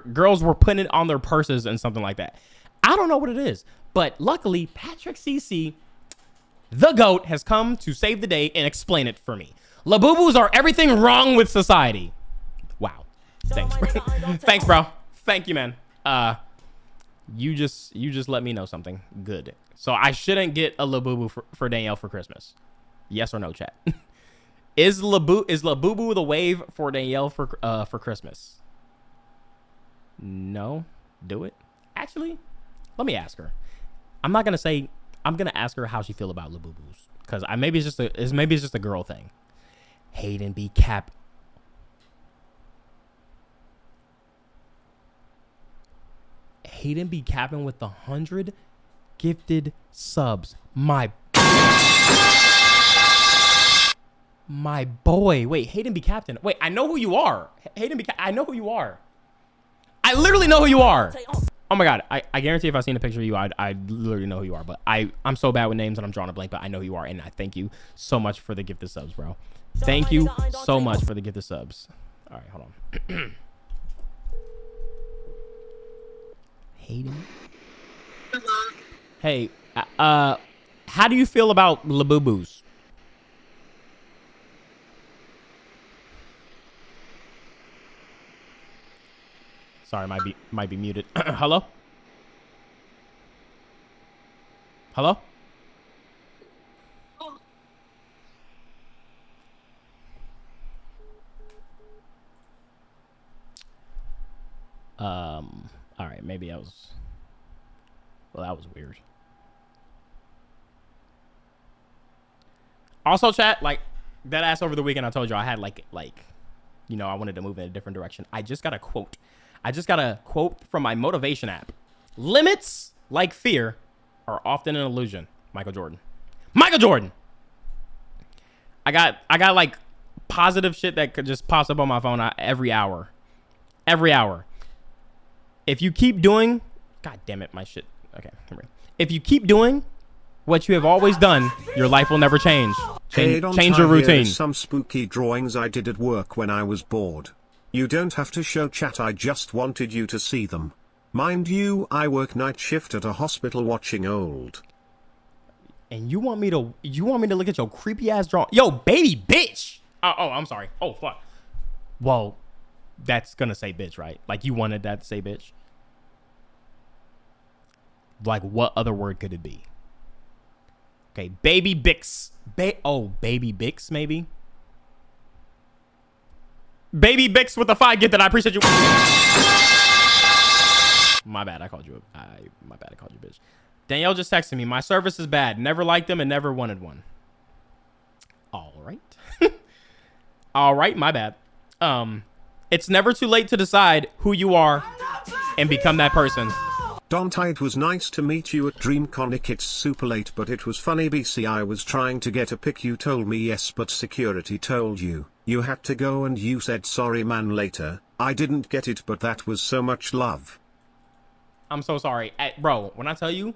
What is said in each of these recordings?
Girls were putting it on their purses and something like that. I don't know what it is, but luckily Patrick CC, the GOAT, has come to save the day and explain it for me. Labubus are everything wrong with society. Wow. Thanks, bro. Thanks, bro. Thank you, man. You just let me know something good. So I shouldn't get a Labubu for Danielle for Christmas. Yes or no, chat? Is Labubu the wave for Danielle for Christmas? No. Do it. Actually, let me ask her. I'm gonna ask her how she feel about Labubus, because maybe it's just a girl thing. Hayden be cap. Hayden be capping with the 100 gifted subs. My boy. Wait, Hayden be captain. Wait, I know who you are. Hayden be. I know who you are. I literally know who you are. Oh my god. I guarantee if I seen a picture of you, I'd literally know who you are. But I'm so bad with names and I'm drawing a blank. But I know who you are, and I thank you so much for the gifted subs, bro. Thank you so much for the gifted subs. All right, hold on. Hayden. Hey, how do you feel about Labubus? Sorry, might be muted. Hello? Hello? All right, maybe I was. Well, that was weird. Also, chat, like that ass over the weekend, I told you I had like you know, I wanted to move in a different direction. I just got a quote. From my motivation app. Limits, like fear, are often an illusion. Michael Jordan. I got like positive shit that could just pops up on my phone every hour. If you keep doing, god damn it, my shit. Okay, here we go. If you keep doing what you have always done, your life will never change. Change your routine. Some spooky drawings I did at work when I was bored. You don't have to show chat, I just wanted you to see them. Mind you, I work night shift at a hospital watching old. And you want me to look at your creepy ass drawing? Yo, baby bitch. Oh, I'm sorry. Oh, fuck. Well, that's gonna say bitch, right? Like you wanted that to say bitch. Like what other word could it be? Okay, baby Bix. Baby Bix, maybe? Baby Bix with the 5 gift that I appreciate you. My bad, I called you bitch. Danielle just texted me. My service is bad. Never liked them and never wanted one. All right. All right, my bad. It's never too late to decide who you are and become that person. Dontai, it was nice to meet you at DreamCon. It's super late, but it was funny. BC, I was trying to get a pic. You told me yes, but security told you had to go and you said sorry man later. I didn't get it, but that was so much love. I'm so sorry. Bro, when I tell you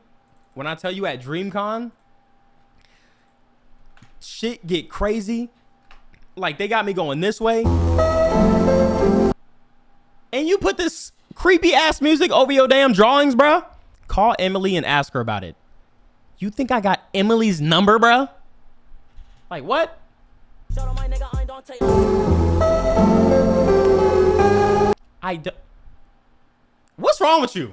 at DreamCon, shit get crazy. Like they got me going this way. And you put this creepy ass music over your damn drawings, bro. Call Emily and ask her about it. You think I got Emily's number, bro? Like what? What's wrong with you?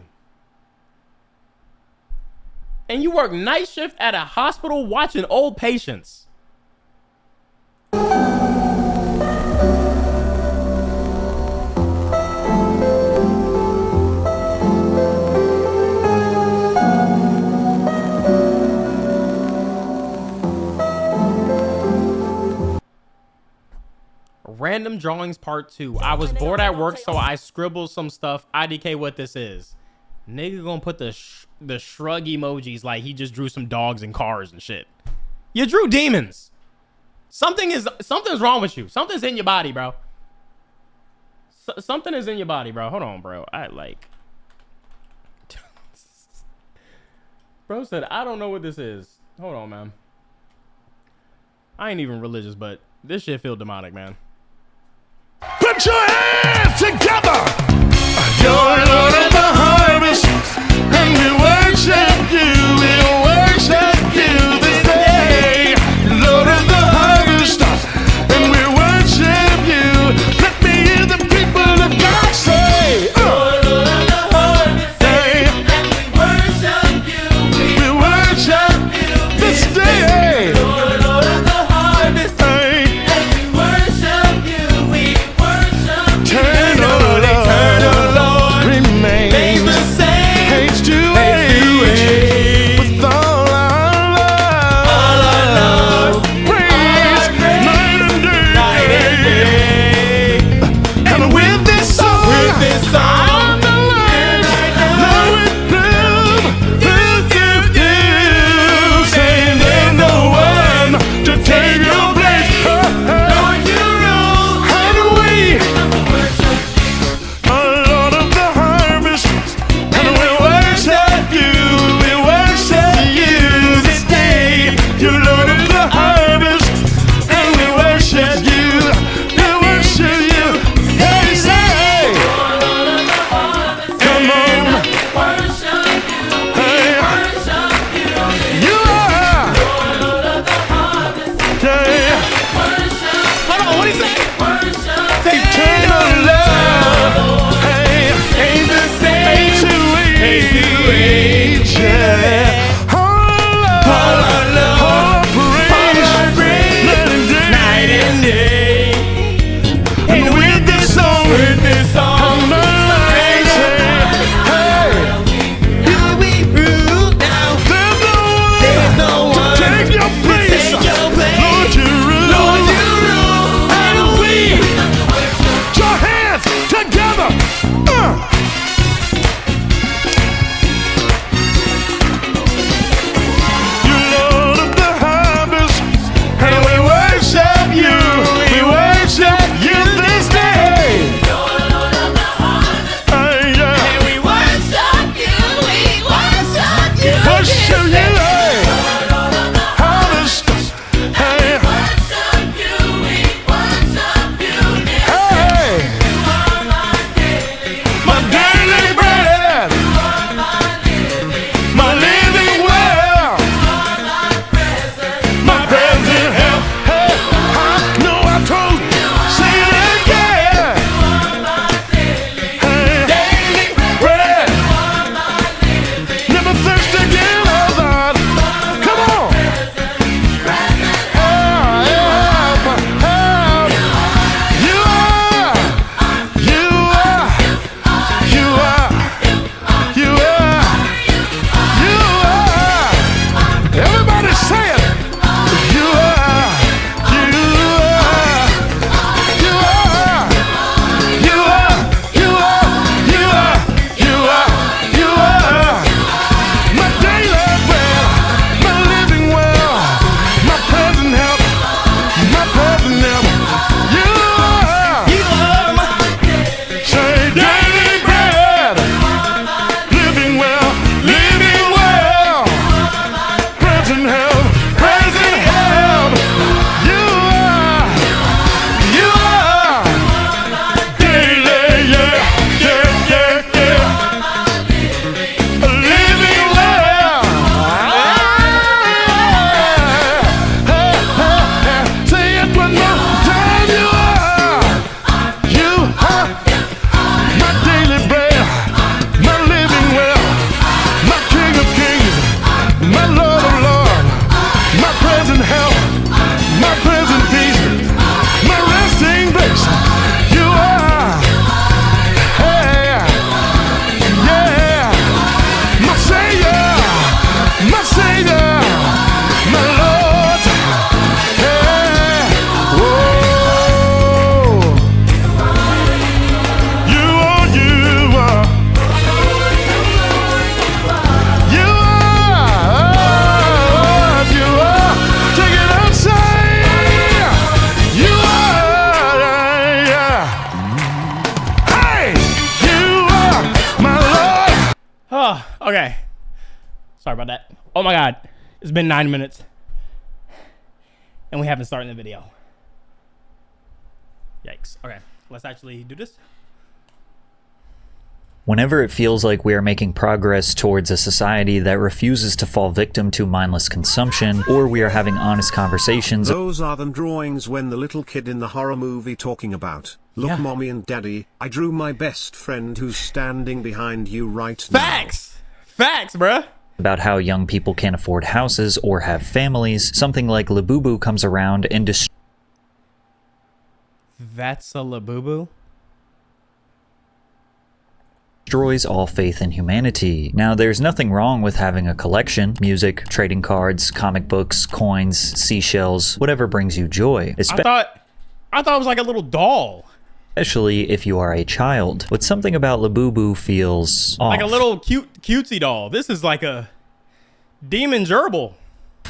And you work night shift at a hospital watching old patients. Random drawings part 2. I was bored at work, so I scribbled some stuff. IDK, what this is? Nigga gonna put the shrug emojis like he just drew some dogs and cars and shit. You drew demons. Something's wrong with you. Something's in your body, bro. Something is in your body, bro. Hold on, bro. Bro said, I don't know what this is. Hold on, man. I ain't even religious, but this shit feel demonic, man. Put your hands together. Yo, Oh, okay. Sorry about that. Oh my God. It's been 9 minutes. And we haven't started the video. Yikes. Okay. Let's actually do this. Whenever it feels like we are making progress towards a society that refuses to fall victim to mindless consumption, or we are having honest conversations. Those are them drawings when the little kid in the horror movie talking about, look, yeah. Mommy and Daddy, I drew my best friend who's standing behind you right now. Facts! Facts, bruh! About how young people can't afford houses or have families, something like Labubu comes around and That's a Labubu? destroys all faith in humanity. Now, there's nothing wrong with having a collection: music, trading cards, comic books, coins, seashells, whatever brings you joy. I thought it was like a little doll. Especially if you are a child. But something about Labubu feels off. Like a little cutesy doll. This is like a demon gerbil.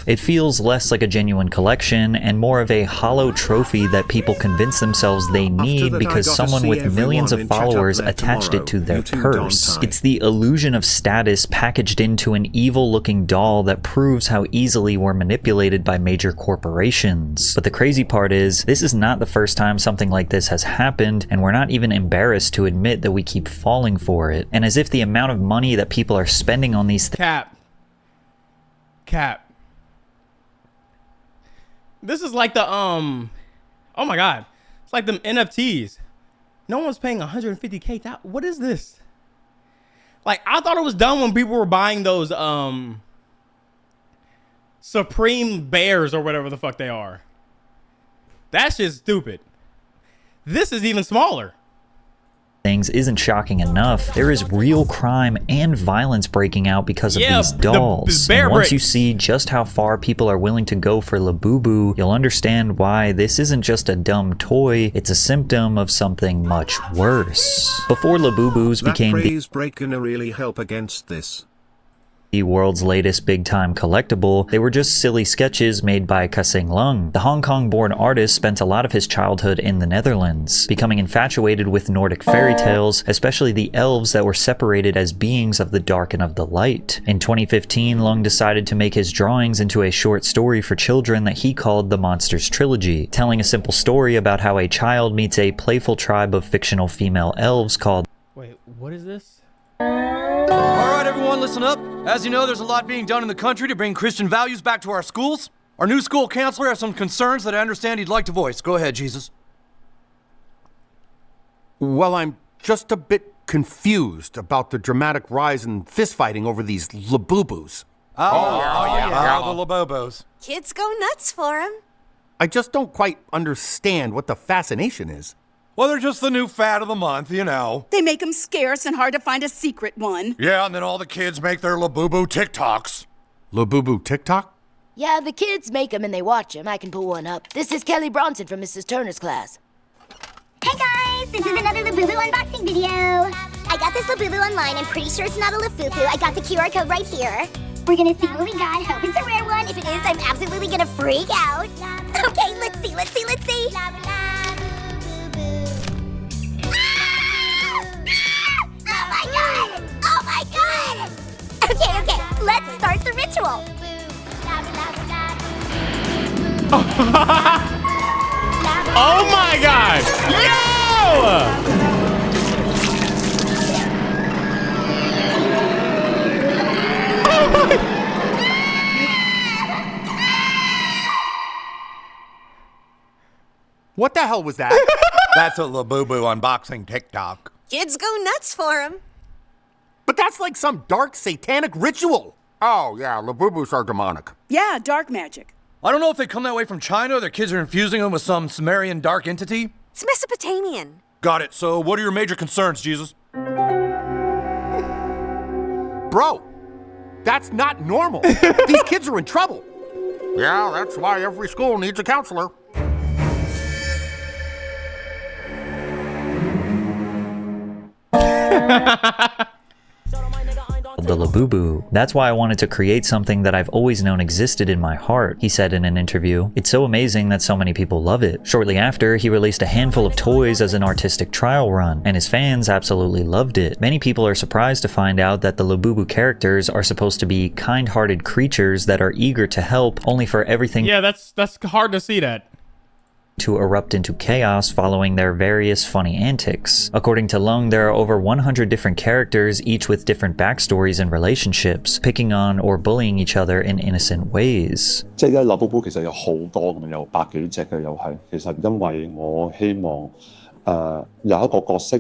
It feels less like a genuine collection and more of a hollow trophy that people convince themselves they need because someone with millions of followers attached it to their purse. It's the illusion of status packaged into an evil-looking doll that proves how easily we're manipulated by major corporations. But the crazy part is, this is not the first time something like this has happened, and we're not even embarrassed to admit that we keep falling for it. And as if the amount of money that people are spending on these Cap. This is like the oh my God, it's like them NFTs. No one's paying 150K. What is this? Like, I thought it was done when people were buying those Supreme Bears or whatever the fuck they are. That shit's stupid. This is even smaller. Things isn't shocking enough. There is real crime and violence breaking out because of these dolls. And once you see just how far people are willing to go for Labubu, you'll understand why this isn't just a dumb toy, it's a symptom of something much worse. Before Labubus became the break gonna really help against this. The world's latest big-time collectible, they were just silly sketches made by Kasing Lung. The Hong Kong-born artist spent a lot of his childhood in the Netherlands, becoming infatuated with Nordic fairy tales, especially the elves that were separated as beings of the dark and of the light. In 2015, Lung decided to make his drawings into a short story for children that he called the Monsters Trilogy, telling a simple story about how a child meets a playful tribe of fictional female elves called... Wait, what is this? Alright everyone, listen up. As you know, there's a lot being done in the country to bring Christian values back to our schools. Our new school counselor has some concerns that I understand he'd like to voice. Go ahead, Jesus. Well, I'm just a bit confused about the dramatic rise in fistfighting over these Labubus. Oh yeah, the Labubus. Kids go nuts for him. I just don't quite understand what the fascination is. Well, they're just the new fad of the month, you know. They make them scarce and hard to find a secret one. Yeah, and then all the kids make their Labubu TikToks. Labubu TikTok? Yeah, the kids make them and they watch them. I can pull one up. This is Kelly Bronson from Mrs. Turner's class. Hey guys, this is another Labubu unboxing video. I got this Labubu online. I'm pretty sure it's not a Lafufu. I got the QR code right here. We're gonna see what we got. Hope it's a rare one. If it is, I'm absolutely gonna freak out. Okay, let's see. Oh my god! Okay, let's start the ritual. Oh my God! Yo! What the hell was that? That's a Labubu unboxing TikTok. Kids go nuts for him. But that's like some dark satanic ritual. Oh yeah, Labubus are demonic. Yeah, dark magic. I don't know if they come that way from China or their kids are infusing them with some Sumerian dark entity. It's Mesopotamian. Got it. So what are your major concerns, Jesus? Bro, that's not normal. These kids are in trouble. Yeah, that's why every school needs a counselor. The the Labubu. That's why I wanted to create something that I've always known existed in my heart, he said in an interview. It's so amazing that so many people love it. Shortly after, he released a handful of toys as an artistic trial run, and his fans absolutely loved it. Many people are surprised to find out that the Labubu characters are supposed to be kind-hearted creatures that are eager to help, only for everything that's hard to see that. To erupt into chaos following their various funny antics. According to Lung, there are over 100 different characters, each with different backstories and relationships, picking on or bullying each other in innocent ways. 即係因為 Labubu 其實有好多咁樣，有百幾隻嘅又係。其實因為我希望有一個角色。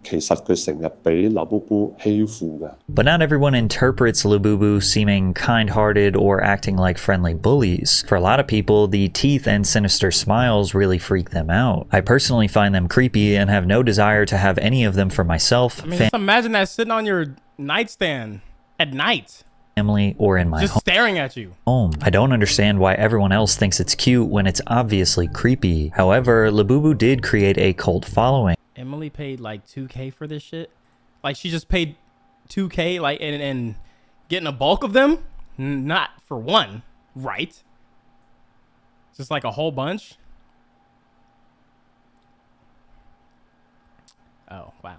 其實佢成日俾 Labubu 欺負嘅。 But not everyone interprets Labubu seeming kind-hearted or acting like friendly bullies. For a lot of people, the teeth and sinister smiles really freak them out. I personally find them creepy and have no desire to have any of them for myself, I mean, just imagine that sitting on your nightstand at night. Family, or in my just staring at you. Home. I don't understand why everyone else thinks it's cute when it's obviously creepy. However, Labubu did create a cult following. Emily paid like $2K for this shit. Like she just paid $2K like and getting a bulk of them, not for one, right? Just like a whole bunch. Oh, wow.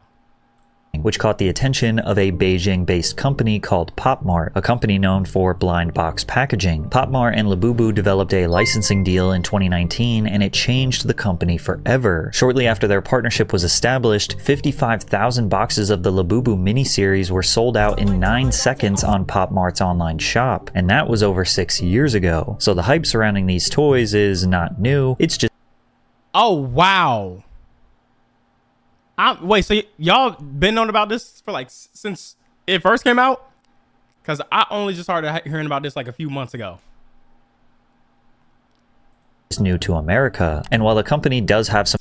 Which caught the attention of a Beijing-based company called PopMart, a company known for blind box packaging. PopMart and Labubu developed a licensing deal in 2019, and it changed the company forever. Shortly after their partnership was established, 55,000 boxes of the Labubu miniseries were sold out in 9 seconds on PopMart's online shop, and that was over 6 years ago. So the hype surrounding these toys is not new, it's just— Oh, wow. Wait, so y'all been known about this for like since it first came out? Because I only just started hearing about this like a few months ago. It's new to America, and while the company does have some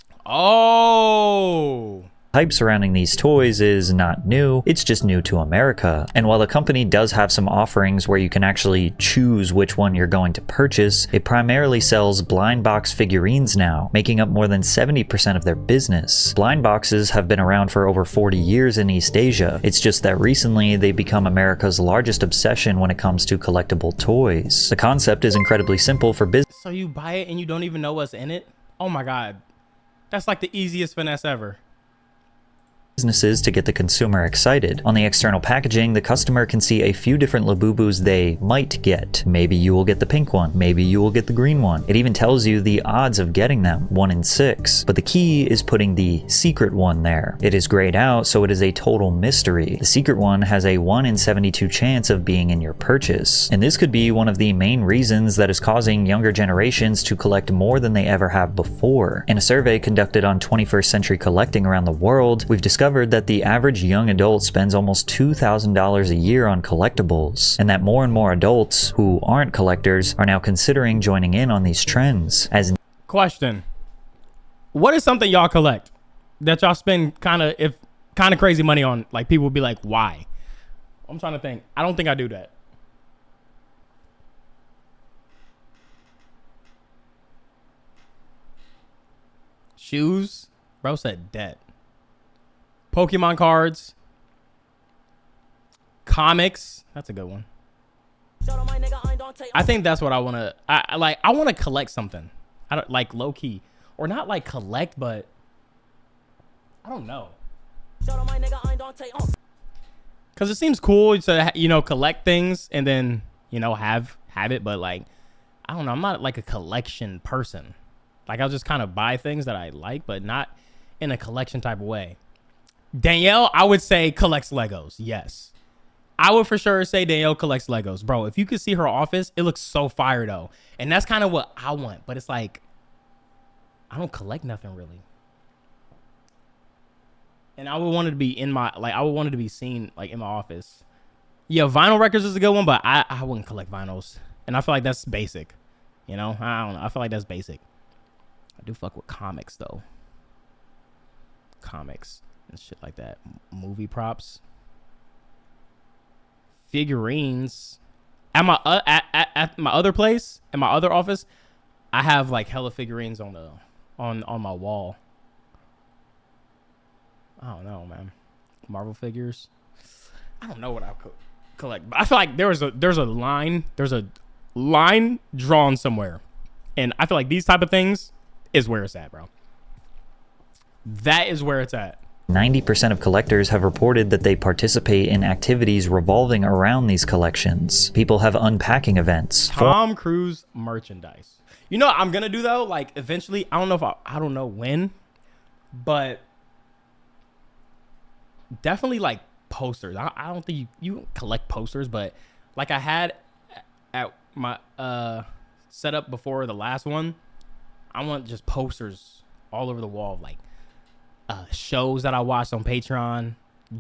hype surrounding these toys is not new, it's just new to America. And while the company does have some offerings where you can actually choose which one you're going to purchase, it primarily sells blind box figurines now, making up more than 70% of their business. Blind boxes have been around for over 40 years in East Asia. It's just that recently they've become America's largest obsession when it comes to collectible toys. The concept is incredibly simple for business. So you buy it and you don't even know what's in it? Oh my God. That's like the easiest finesse ever. Businesses to get the consumer excited. On the external packaging, the customer can see a few different Labubus they might get. Maybe you will get the pink one, maybe you will get the green one. It even tells you the odds of getting them, 1 in 6. But the key is putting the secret one there. It is grayed out, so it is a total mystery. The secret one has a 1 in 72 chance of being in your purchase. And this could be one of the main reasons that is causing younger generations to collect more than they ever have before. In a survey conducted on 21st century collecting around the world, we've discovered that the average young adult spends almost $2,000 a year on collectibles, and that more and more adults who aren't collectors are now considering joining in on these trends. Question: what is something y'all collect that y'all spend kind of crazy money on? Like people would be like, why? I'm trying to think. I don't think I do that. Shoes? Bro said debt. Pokemon cards, comics. That's a good one. I think that's what I want to. I want to collect something. I don't like low key, or not like collect, but I don't know. Cause it seems cool to collect things and then have it, but like I don't know. I'm not like a collection person. Like I'll just kind of buy things that I like, but not in a collection type of way. Danielle, I would say collects Legos. Yes. I would for sure say Danielle collects Legos. Bro, if you could see her office, it looks so fire though. And that's kind of what I want. But it's like, I don't collect nothing really. And I would want it to be I would want it to be seen like in my office. Yeah, vinyl records is a good one, but I wouldn't collect vinyls. And I feel like that's basic. I don't know. I feel like that's basic. I do fuck with comics though. Comics and shit like that. Movie props, figurines. At my other place, at my other office, I have like hella figurines on my wall. I don't know, man. Marvel figures. I don't know what I could. collect. I feel like there's a line drawn somewhere, and I feel like these type of things is where it's at, bro. That is where it's at. 90% of collectors have reported that they participate in activities revolving around these collections. People have unpacking events. Tom Cruise merchandise. You know what I'm gonna do though? Like eventually, I don't know if I don't know when, but definitely like posters. I don't think you collect posters, but like I had at my setup before the last one, I want just posters all over the wall, like shows that I watched on Patreon,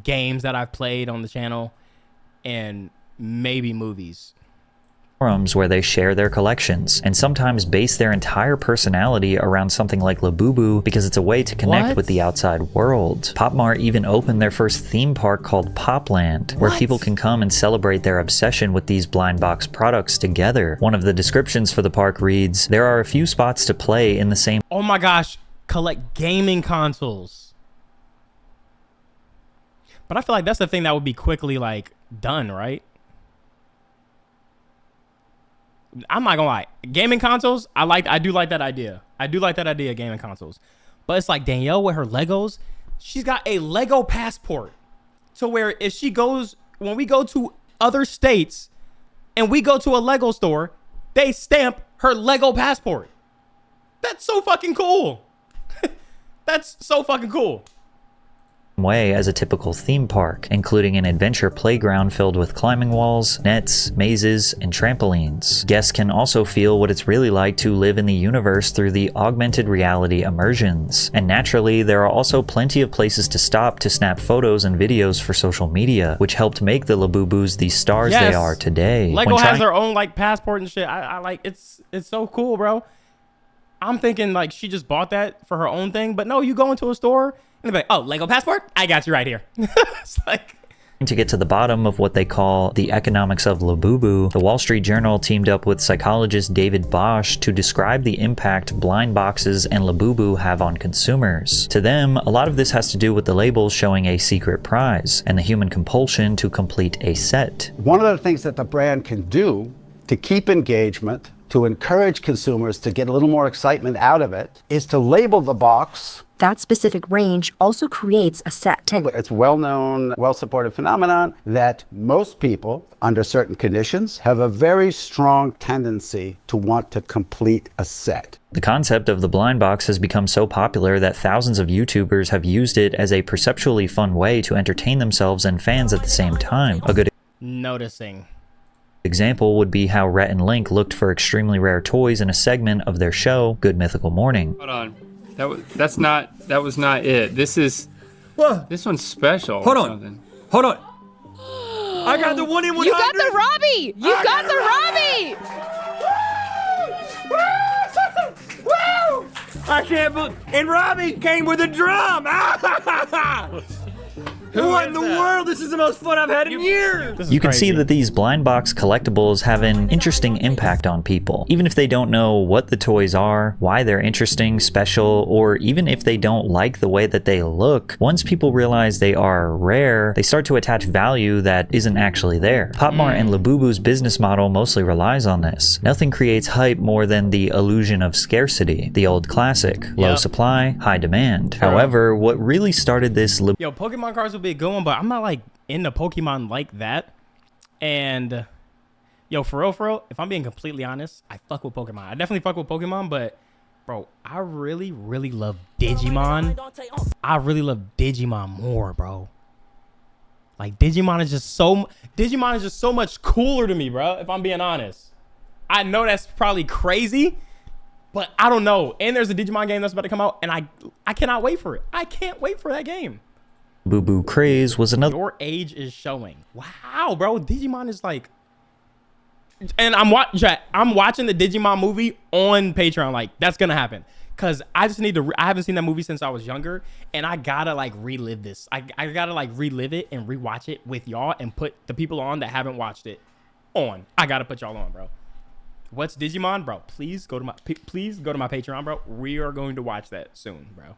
games that I've played on the channel, and maybe movies. Forums where they share their collections and sometimes base their entire personality around something like Labubu because it's a way to connect with the outside world. PopMart even opened their first theme park called Popland, where people can come and celebrate their obsession with these blind box products together. One of the descriptions for the park reads, "There are a few spots to play in the same..." Oh my gosh, collect gaming consoles. But I feel like that's the thing that would be quickly like done, right? I'm not gonna lie, gaming consoles, I do like that idea. I do like that idea of gaming consoles. But it's like Danielle with her Legos, she's got a Lego passport. To where if she goes, when we go to other states and we go to a Lego store, they stamp her Lego passport. That's so fucking cool. That's so fucking cool. Way as a typical theme park, including an adventure playground filled with climbing walls, nets, mazes, and trampolines. Guests can also feel what it's really like to live in the universe through the augmented reality immersions. And naturally, there are also plenty of places to stop to snap photos and videos for social media, which helped make the Labubus the stars they are today. Lego has their own like passport and shit. I like it's so cool, bro. I'm thinking like she just bought that for her own thing, but no, you go into a store and they're like, oh, Lego passport? I got you right here. It's like... To get to the bottom of what they call the economics of Labubu, the Wall Street Journal teamed up with psychologist David Bosch to describe the impact blind boxes and Labubu have on consumers. To them, a lot of this has to do with the labels showing a secret prize and the human compulsion to complete a set. One of the things that the brand can do to keep engagement, to encourage consumers to get a little more excitement out of it, is to label the box. That specific range also creates a set. It's well-known, well-supported phenomenon that most people, under certain conditions, have a very strong tendency to want to complete a set. The concept of the blind box has become so popular that thousands of YouTubers have used it as a perceptually fun way to entertain themselves and fans at the same time. A good example would be how Rhett and Link looked for extremely rare toys in a segment of their show, Good Mythical Morning. Hold on. That was not it. This one's special. Hold on. I got the 1 in 100. You got the Robbie. You got the Robbie. I can't believe. And Robbie came with a drum. What in the world? This is the most fun I've had in years. You can see that these blind box collectibles have an interesting impact on people. Even if they don't know what the toys are, why they're interesting, special, or even if they don't like the way that they look, once people realize they are rare, they start to attach value that isn't actually there. PopMart and Labubu's business model mostly relies on this. Nothing creates hype more than the illusion of scarcity, the old classic, low supply, high demand. However, what really started this... Yo, Pokemon cards would be a good one, but I'm not like into Pokemon like that. And yo, for real, if I'm being completely honest, I fuck with Pokemon. I definitely fuck with Pokemon, but bro, I really love Digimon. I really love Digimon more, bro. Like Digimon is just so much cooler to me, bro, if I'm being honest. I know that's probably crazy, but I don't know. And there's a Digimon game that's about to come out, and I cannot wait for it. I can't wait for that game. Labubu craze was another... Your age is showing. Wow, bro. Digimon is like... And I'm watching the Digimon movie on Patreon. Like, that's going to happen. Because I just need to... I haven't seen that movie since I was younger. And I got to, like, relive this. I got to, like, relive it and rewatch it with y'all and put the people on that haven't watched it on. I got to put y'all on, bro. What's Digimon? Bro, please go to my Patreon, bro. We are going to watch that soon, bro.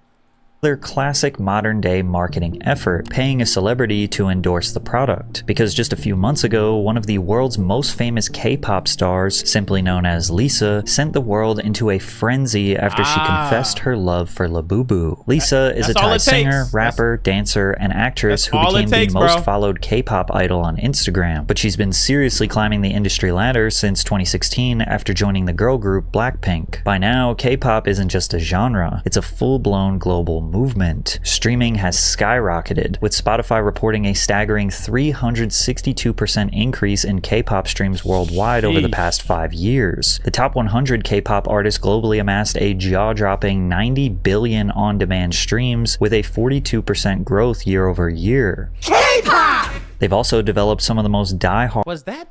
Their classic modern-day marketing effort, paying a celebrity to endorse the product. Because just a few months ago, one of the world's most famous K-pop stars, simply known as Lisa, sent the world into a frenzy after she confessed her love for Labubu. Lisa is a Thai singer, rapper, dancer, and actress who became the most followed K-pop idol on Instagram. But she's been seriously climbing the industry ladder since 2016 after joining the girl group Blackpink. By now, K-pop isn't just a genre, it's a full-blown global movement. Streaming has skyrocketed, with Spotify reporting a staggering 362% increase in K-pop streams worldwide over the past 5 years. The top 100 K-pop artists globally amassed a jaw-dropping 90 billion on-demand streams, with a 42% growth year over year. K-pop! They've also developed some of the most die-hard... Was that...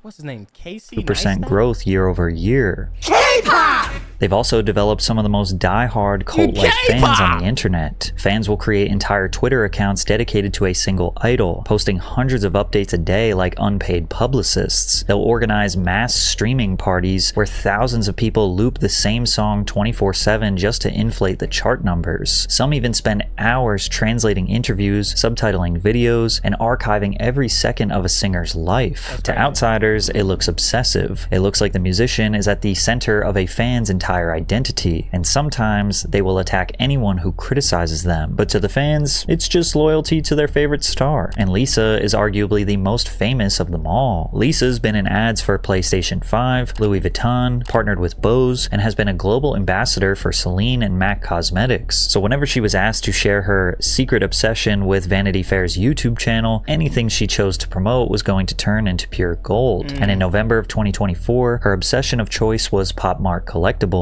What's his name? KSI 2% growth year over year. K-pop! They've also developed some of the most die-hard cult-like fans on the internet. Fans will create entire Twitter accounts dedicated to a single idol, posting hundreds of updates a day like unpaid publicists. They'll organize mass streaming parties where thousands of people loop the same song 24/7 just to inflate the chart numbers. Some even spend hours translating interviews, subtitling videos, and archiving every second of a singer's life. To outsiders, it looks obsessive. It looks like the musician is at the center of a fan's entire identity, and sometimes they will attack anyone who criticizes them. But to the fans, it's just loyalty to their favorite star. And Lisa is arguably the most famous of them all. Lisa's been in ads for PlayStation 5, Louis Vuitton, partnered with Bose, and has been a global ambassador for Celine and MAC Cosmetics. So whenever she was asked to share her secret obsession with Vanity Fair's YouTube channel, anything she chose to promote was going to turn into pure gold. And in November of 2024, her obsession of choice was PopMart collectibles.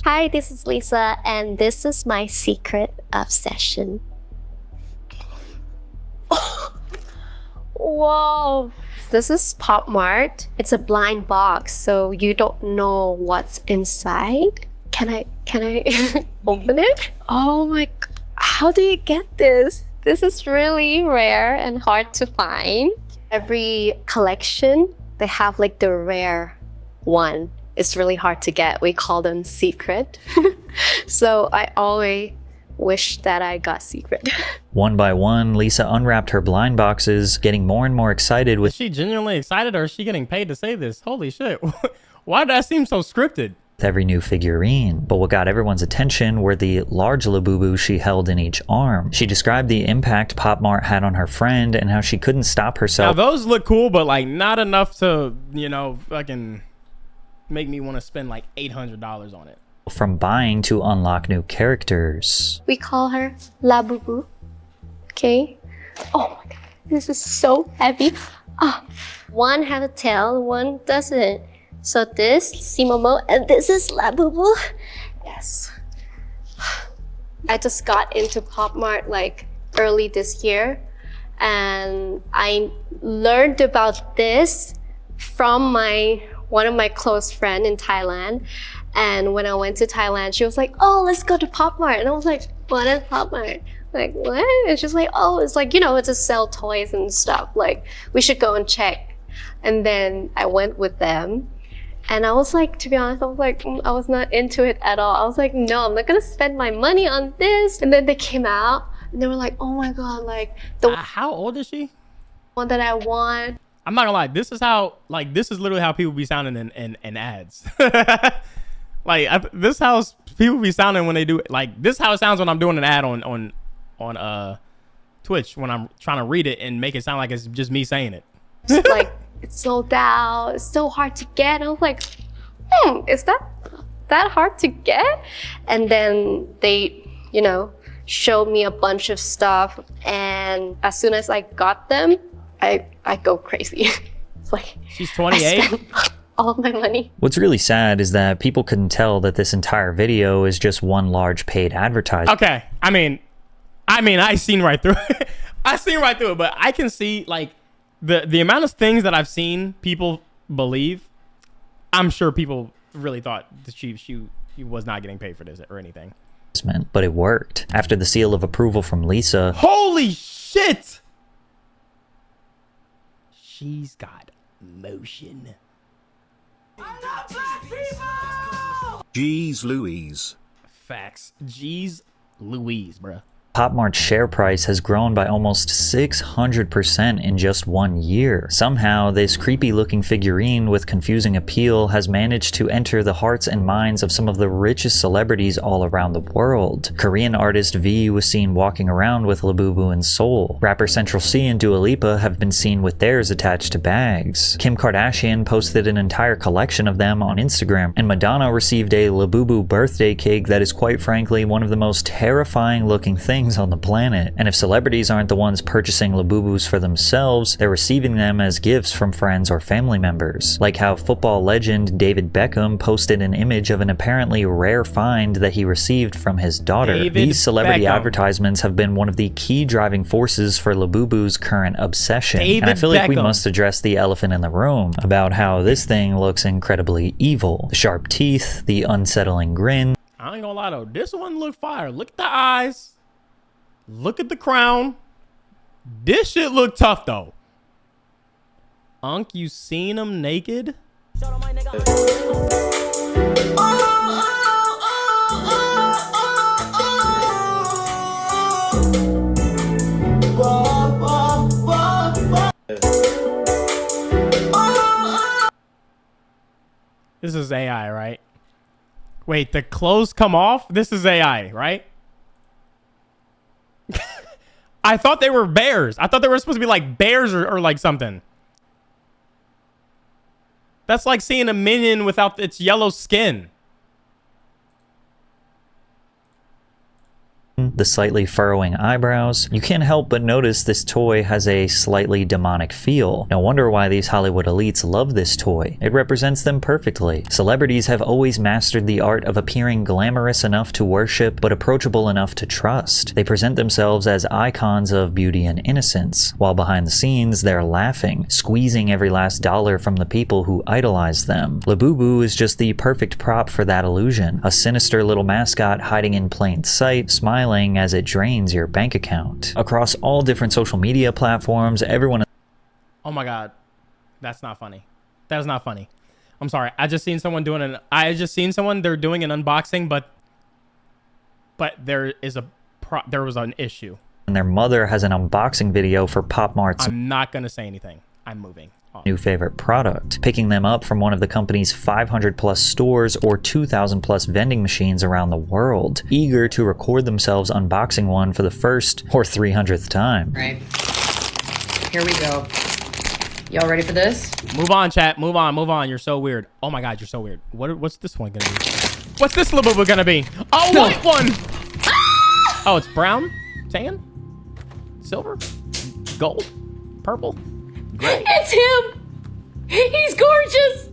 Hi, this is Lisa, and this is my secret obsession. Whoa! This is PopMart. It's a blind box, so you don't know what's inside. Can I open it? Oh my, how do you get this? This is really rare and hard to find. Every collection, they have like the rare one. It's really hard to get. We call them secret. So I always wish that I got secret. One by one, Lisa unwrapped her blind boxes, getting more and more excited with... Is she genuinely excited, or is she getting paid to say this? Holy shit. Why did that seem so scripted? Every new figurine. But what got everyone's attention were the large Labubu she held in each arm. She described the impact PopMart had on her friend and how she couldn't stop herself. Now those look cool, but like not enough to, you know, fucking make me want to spend like $800 on it. From buying to unlock new characters. We call her Labubu. Okay? Oh my god, this is so heavy. One has a tail, one doesn't. So this, Simomo, and this is Labubu. Yes. I just got into PopMart like early this year, and I learned about this from one of my close friends in Thailand. And when I went to Thailand, she was like, oh, let's go to PopMart. And I was like, what is PopMart? Like, what? And she's like, oh, it's like, you know, it's to sell toys and stuff. Like, we should go and check. And then I went with them. And I was like, to be honest, I was like, I was not into it at all. I was like, no, I'm not gonna spend my money on this. And then they came out and they were like, oh my God, like how old is she? One that I want. I'm not gonna lie, this is literally how people be sounding in ads. Like this is how people be sounding when they do it. Like this is how it sounds when I'm doing an ad on Twitch, when I'm trying to read it and make it sound like it's just me saying it. Like, it's sold out, it's so hard to get. I was like, is that hard to get? And then they, you know, showed me a bunch of stuff, and as soon as I got them, I go crazy. It's like, she's 28? All of my money. What's really sad is that people couldn't tell that this entire video is just one large paid advertisement. Okay, I mean, I seen right through it. I seen right through it, but I can see like the amount of things that I've seen people believe. I'm sure people really thought that she was not getting paid for this or anything. But it worked. After the seal of approval from Lisa. Holy shit! She's got motion. Jeez Louise. Facts. Jeez Louise, bruh. PopMart's share price has grown by almost 600% in just 1 year. Somehow, this creepy-looking figurine with confusing appeal has managed to enter the hearts and minds of some of the richest celebrities all around the world. Korean artist V was seen walking around with Labubu in Seoul. Rapper Central C and Dua Lipa have been seen with theirs attached to bags. Kim Kardashian posted an entire collection of them on Instagram, and Madonna received a Labubu birthday cake that is quite frankly one of the most terrifying-looking things on the planet. And if celebrities aren't the ones purchasing Labubus for themselves, they're receiving them as gifts from friends or family members. Like how football legend David Beckham posted an image of an apparently rare find that he received from his daughter. These celebrity advertisements have been one of the key driving forces for Labubu's current obsession. And I feel like we must address the elephant in the room about how this thing looks incredibly evil. The sharp teeth, the unsettling grin. I ain't gonna lie though, this one look fire. Look at the eyes. Look at the crown. This shit look tough though. Unc, you seen him naked? This is AI, right? Wait, the clothes come off? This is AI, right? I thought they were bears. I thought they were supposed to be like bears or like something. That's like seeing a minion without its yellow skin. The slightly furrowing eyebrows. You can't help but notice this toy has a slightly demonic feel. No wonder why these Hollywood elites love this toy. It represents them perfectly. Celebrities have always mastered the art of appearing glamorous enough to worship, but approachable enough to trust. They present themselves as icons of beauty and innocence, while behind the scenes they're laughing, squeezing every last dollar from the people who idolize them. Labubu is just the perfect prop for that illusion. A sinister little mascot hiding in plain sight, smiling as it drains your bank account. Across all different social media platforms, everyone... Oh my god. That's not funny. That is not funny. I'm sorry. I just seen someone doing an... they're doing an unboxing, but there was an issue. And their mother has an unboxing video for PopMart's... I'm not gonna say anything. I'm moving. New favorite product, picking them up from one of the company's 500 plus stores or 2,000 plus vending machines around the world, eager to record themselves unboxing one for the first or 300th time. Right. Here we go. Y'all ready for this? Move on, chat. Move on. Move on. You're so weird. Oh my god, you're so weird. What's this one gonna be? What's this Labubu gonna be? Oh, no. White one! Ah! Oh, it's brown? Tan? Silver? Gold? Purple? Gray. It's him! He's gorgeous!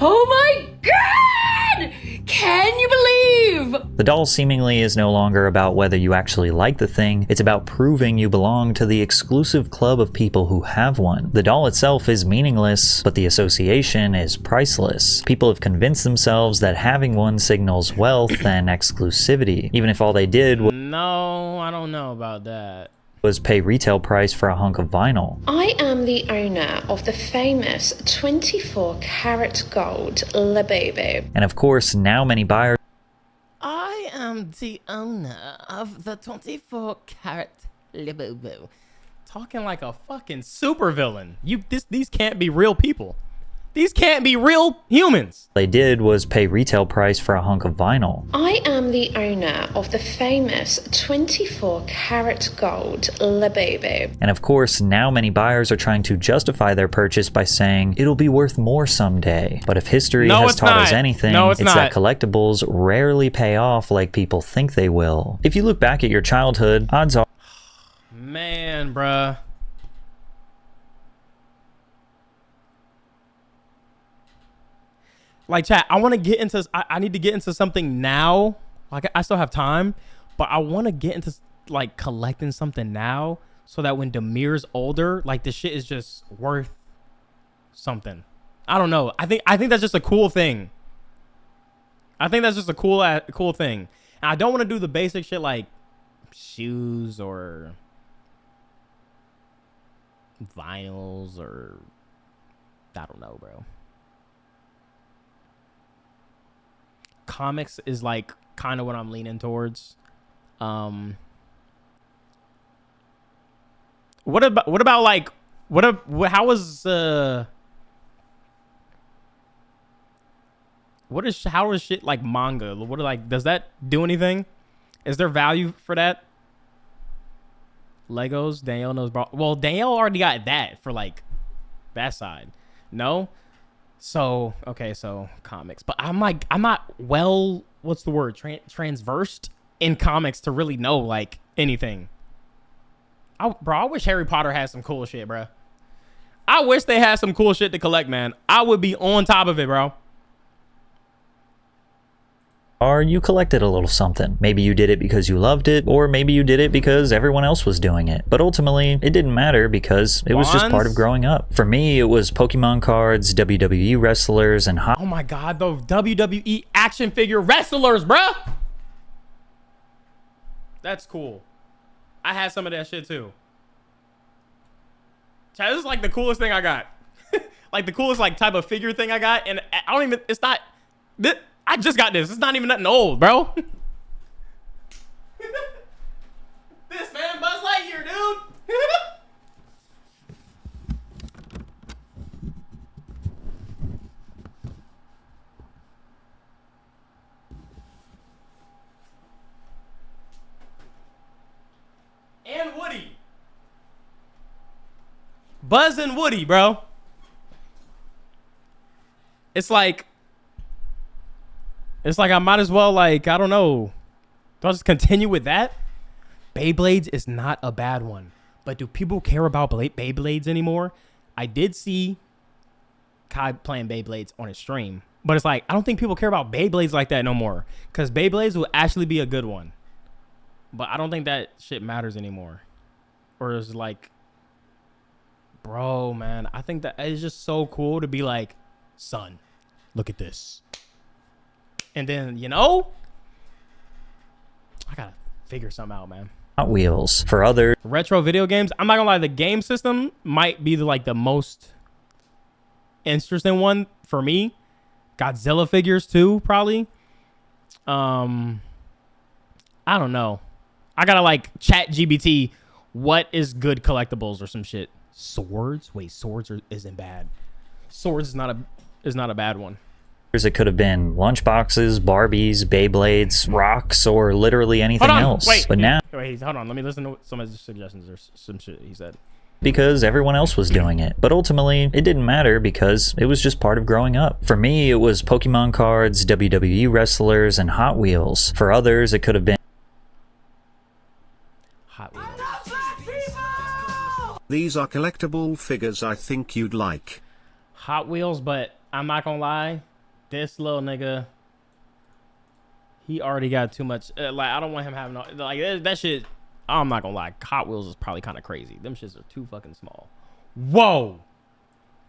Oh my god! Can you believe? The doll seemingly is no longer about whether you actually like the thing, it's about proving you belong to the exclusive club of people who have one. The doll itself is meaningless, but the association is priceless. People have convinced themselves that having one signals wealth and exclusivity, even if all they did was... No, I don't know about that. Was pay retail price for a hunk of vinyl. I am the owner of the famous 24 karat gold Labubu. And of course, now many buyers... I am the owner of the 24 karat Labubu. Talking like a fucking supervillain. These can't be real people. These can't be real humans. They did was pay retail price for a hunk of vinyl. I am the owner of the famous 24 karat gold Labubu. And of course, now many buyers are trying to justify their purchase by saying it'll be worth more someday. But if history has taught us anything, it's that collectibles rarely pay off like people think they will. If you look back at your childhood, odds are... Man, bruh. Like, chat, I want to get into... I need to get into something now. Like, I still have time. But I want to get into, like, collecting something now. So that when Demir's older, like, this shit is just worth something. I don't know. I think that's just a cool thing. I think that's just a cool thing. And I don't want to do the basic shit like shoes or vinyls or... I don't know, bro. Comics is like kind of what I'm leaning towards. What about like how is how is shit like manga? What like, does that do anything? Is there value for that? Legos, Danielle knows. Well, Danielle already got that for like that side. No, so okay, so comics. But I'm not well. What's the word? Transversed in comics to really know like anything. Bro, I wish Harry Potter had some cool shit, bro. I wish they had some cool shit to collect, man. I would be on top of it, bro. Or you collected a little something. Maybe you did it because you loved it, or maybe you did it because everyone else was doing it. But ultimately, it didn't matter because it was just part of growing up. For me, it was Pokemon cards, WWE wrestlers, and oh my god, those WWE action figure wrestlers, bro. That's cool. I had some of that shit too. Chad, this is like the coolest thing I got. Like the coolest like type of figure thing I got, and I don't even. It's not. I just got this. It's not even nothing old, bro. This man, Buzz Lightyear, dude. And Woody. Buzz and Woody, bro. It's like I might as well, like, I don't know. Do I just continue with that? Beyblades is not a bad one. But do people care about Beyblades anymore? I did see Kai playing Beyblades on his stream. But it's like, I don't think people care about Beyblades like that no more. Because Beyblades will actually be a good one. But I don't think that shit matters anymore. Or it's like, bro, man, I think that it's just so cool to be like, son, look at this. And then, you know, I gotta figure something out, man. Hot Wheels. For others, retro video games. I'm not gonna lie, the game system might be the most interesting one for me. Godzilla figures too, probably. I don't know. I gotta like chat GBT. What is good collectibles or some shit? Swords? Wait, swords isn't bad. Swords is not a bad one. it could have been lunchboxes, Barbies, Beyblades, rocks, or literally anything else. Wait, but now, wait, hold on. Let me listen to some of his suggestions or some shit he said. Because everyone else was doing it. But ultimately, it didn't matter because it was just part of growing up. For me, it was Pokemon cards, WWE wrestlers, and Hot Wheels. For others, it could have been Hot Wheels. These are collectible figures I think you'd like. Hot Wheels, but I'm not gonna lie, this little nigga, he already got too much. Like, I don't want him having like that shit. I'm not gonna lie, Hot Wheels is probably kind of crazy. Them shits are too fucking small. Whoa,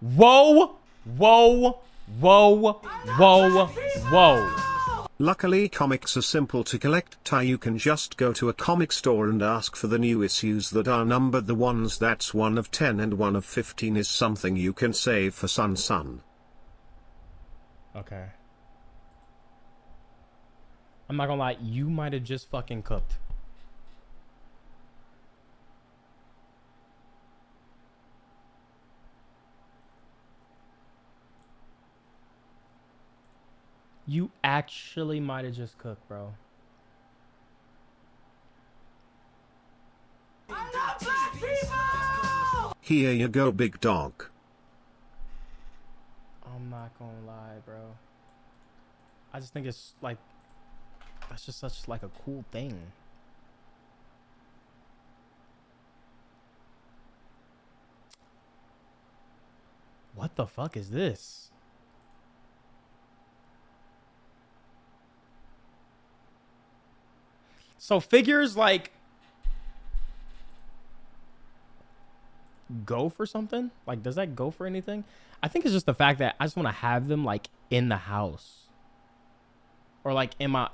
whoa, whoa, whoa, whoa, whoa. Luckily, comics are simple to collect. You can just go to a comic store and ask for the new issues that are numbered. The ones that's 1 of 10 and 1 of 15 is something you can save for son. Okay. I'm not gonna lie, you might have just fucking cooked. You actually might have just cooked, bro. Here you go, big dog. I'm not gonna lie, bro. I just think it's like, that's just such like a cool thing. What the fuck is this? So figures like go for something? Like, does that go for anything? I think it's just the fact that I just want to have them like in the house or like in my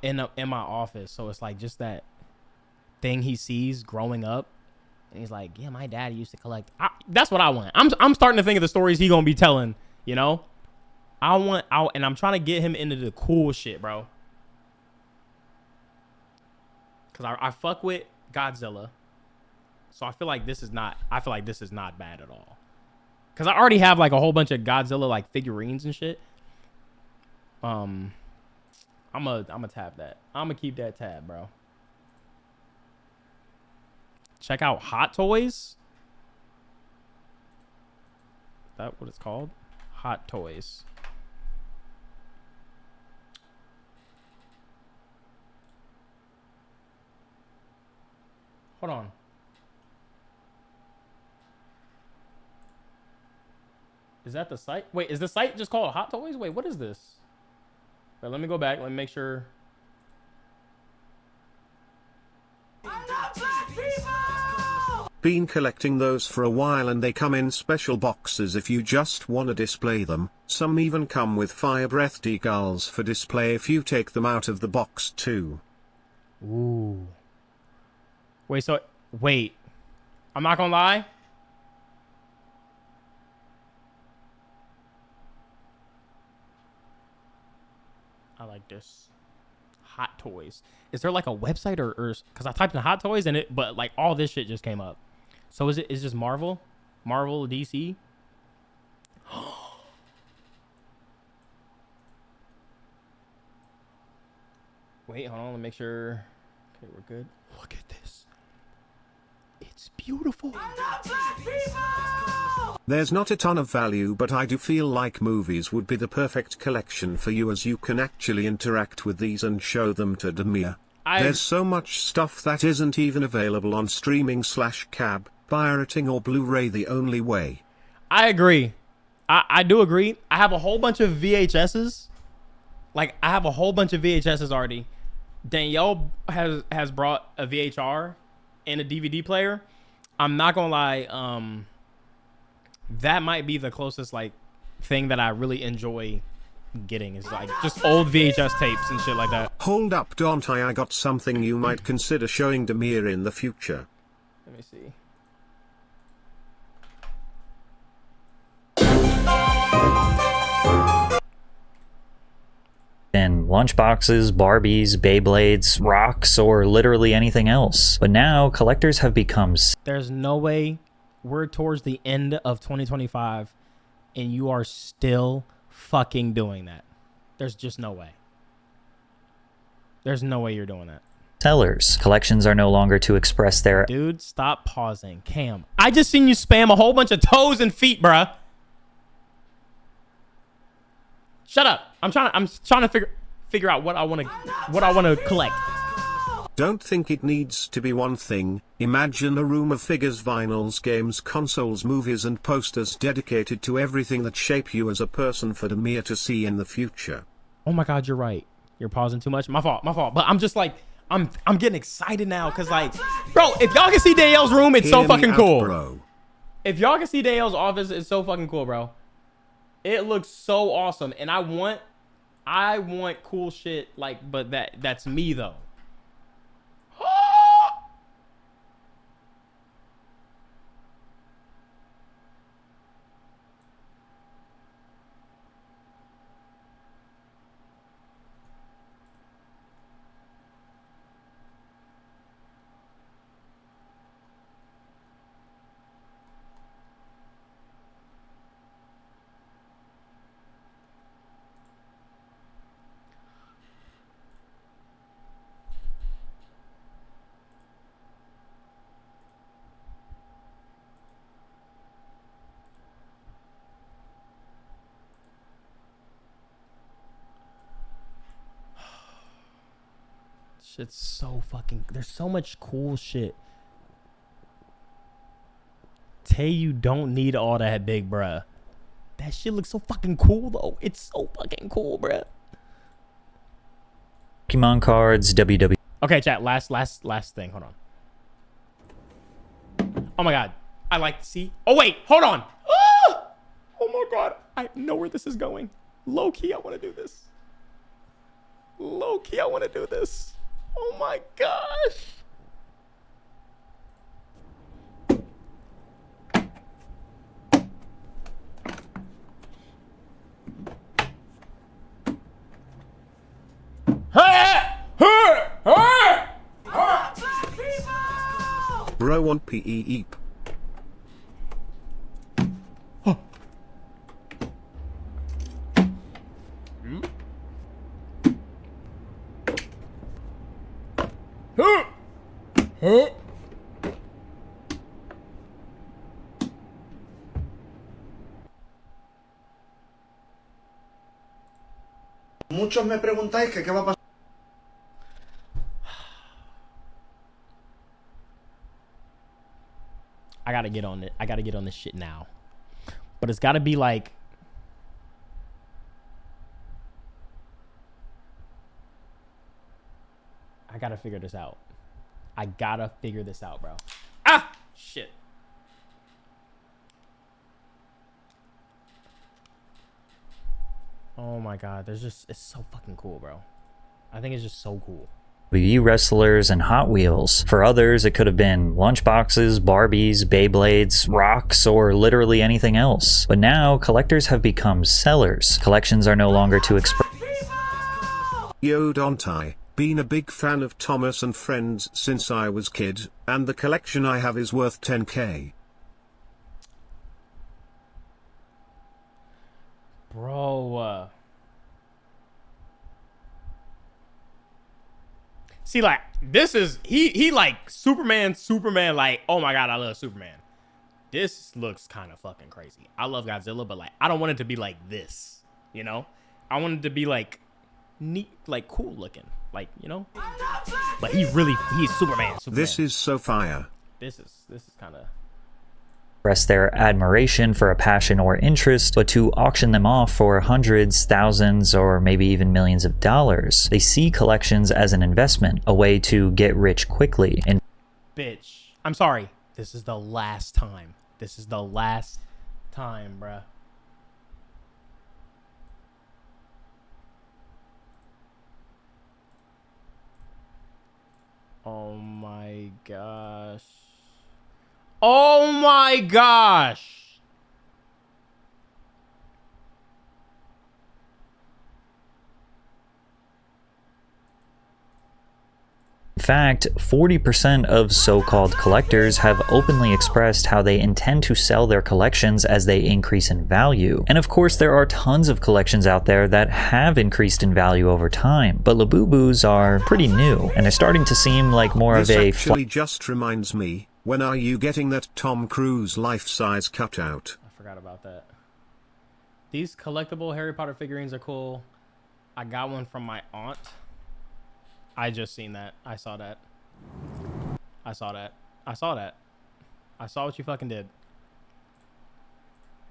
office. So it's like just that thing he sees growing up, and he's like, "Yeah, my dad used to collect." That's what I want. I'm starting to think of the stories he gonna be telling. You know, and I'm trying to get him into the cool shit, bro. Because I fuck with Godzilla. So I feel like this is not bad at all. Because I already have like a whole bunch of Godzilla like figurines and shit. I'm gonna tab that. I'm gonna keep that tab, bro. Check out Hot Toys. Is that what it's called? Hot Toys. Hold on. Is that the site? Wait, is the site just called Hot Toys? Wait, what is this? Wait, let me go back. Let me make sure. Been collecting those for a while and they come in special boxes if you just want to display them. Some even come with fire breath decals for display if you take them out of the box too. Ooh. Wait. I'm not gonna lie. I like this. Hot Toys. Is there like a website or because I typed in Hot Toys and but like all this shit just came up. So is just Marvel? Marvel, DC? Wait, hold on, let me make sure. Okay, we're good. Look at this. It's beautiful. There's not a ton of value, but I do feel like movies would be the perfect collection for you, as you can actually interact with these and show them to Demir. There's so much stuff that isn't even available on streaming/cab, pirating or Blu-ray the only way. I agree. I do agree. I have a whole bunch of VHSs. Like, I have a whole bunch of VHSs already. Danielle has brought a VHR and a DVD player. I'm not gonna lie, that might be the closest like thing that I really enjoy getting, is like just old VHS tapes and shit like that. Hold up, Dontai, I got something you might consider showing Demir in the future. Let me see. And lunchboxes, Barbies, Beyblades, rocks, or literally anything else. But now, collectors have become... There's no way we're towards the end of 2025 and you are still fucking doing that. There's just no way. There's no way you're doing that. Sellers. Collections are no longer to express their... Dude, stop pausing. Cam, I just seen you spam a whole bunch of toes and feet, bruh. Shut up. I'm trying to figure out what I want to collect. Don't think it needs to be one thing. Imagine a room of figures, vinyls, games, consoles, movies and posters dedicated to everything that shape you as a person for Demir to see in the future. Oh my god, you're right. You're pausing too much. My fault. But I'm just like, I'm getting excited now because, like, bro, if y'all can see Danielle's room, it's so fucking cool. Bro. If y'all can see Danielle's office, it's so fucking cool, bro. It looks so awesome, and I want cool shit like, but that's me though. Shit's so fucking... There's so much cool shit. Tay, you don't need all that, big bruh. That shit looks so fucking cool, though. It's so fucking cool, bruh. Pokemon cards, WW... Okay, chat. Last thing. Hold on. Oh my god. I like to see... Oh, wait. Hold on. Ah! Oh my god. I know where this is going. Low-key, I want to do this. Low-key, I want to do this. Oh my gosh. bro want PE eep. Muchos me preguntáis que qué va a pasar. I gotta get on it. I gotta get on this shit now. But it's gotta be like, I gotta figure this out. I gotta figure this out, bro. Ah, shit. Oh my God, it's so fucking cool, bro. I think it's just so cool. WWE wrestlers and Hot Wheels. For others, it could have been lunchboxes, Barbies, Beyblades, rocks, or literally anything else. But now, collectors have become sellers. Collections are no longer to express. Yo Dontai, been a big fan of Thomas and Friends since I was kid, and the collection I have is worth 10k. Bro, see, like, this is, he like Superman, like, oh my God, I love Superman. This looks kind of fucking crazy. I love Godzilla, but like, I don't want it to be like this, you know? I want it to be like neat, like cool looking, like, you know? But he's Superman. This is so fire. This is kind of. Express their admiration for a passion or interest, but to auction them off for hundreds, thousands, or maybe even millions of dollars. They see collections as an investment, a way to get rich quickly. And Bitch, I'm sorry. This is the last time. This is the last time, bruh. Oh my gosh. Oh my gosh. in fact, 40% of so-called collectors have openly expressed how they intend to sell their collections as they increase in value. And of course, there are tons of collections out there that have increased in value over time, but Labubus are pretty new, and they're starting to seem like more This of a actually just reminds me, when are you getting that Tom Cruise life-size cutout? I forgot about that. These collectible Harry Potter figurines are cool. I got one from my aunt. I just seen that. I saw that. I saw that. I saw that. I saw what you fucking did.